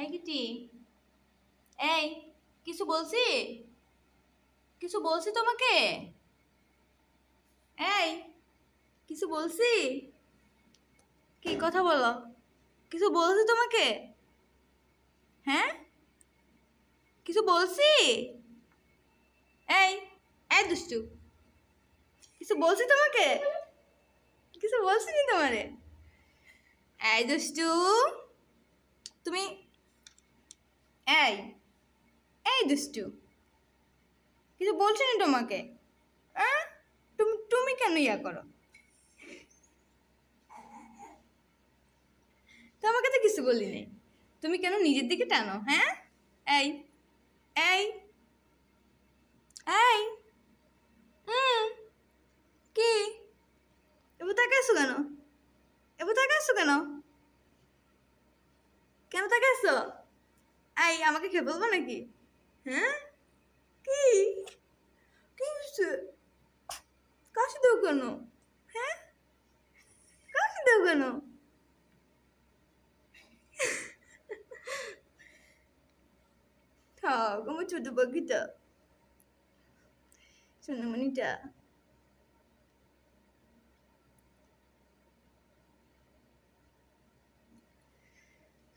এই কিটি, এই কিছু বলছি? কিছু বলছি তোমাকে? এই কিছু বলছি? কি কথা বলো? কিছু বলছি তোমাকে? হ্যাঁ, কিছু বলছি? এই এই দুষ্টু, কিছু বলছি তোমাকে? কিছু বলছি নি তোমারে? এই দুষ্টু, তুমি এই এই দুষ্টু, কিছু বলছি নি তোমাকে? হ্যাঁ, তুমি তুমি কেন ইয়া করো? তোমাকে তো কিছু বলিনি, তুমি কেন নিজের দিকে টানো? হ্যাঁ, এই এই এই কি এবার তাকাইছো কেন? এবার তাকাইছো কেন? কেন তাকাইছো? এই আমাকে খেয়ে বলবো নাকি? হ্যাঁ, কি কি হচ্ছে? কাশি দাও কেন? হ্যাঁ, কাশি দাও কেন? থাক, আমার ছোট পাখিটা, সোনামণিটা।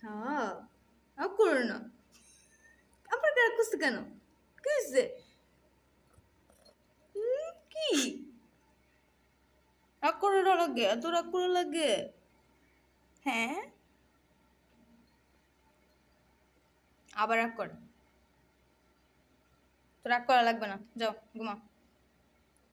হ্যাঁ, আর করো না। আপনার রাগ করছে কেন? কি হচ্ছে? কি রাগ করে লাগে? এত রাগ করে লাগে? হ্যাঁ, আবার রাগ করে? তো রাগ করা লাগবে না, যাও ঘুমাও।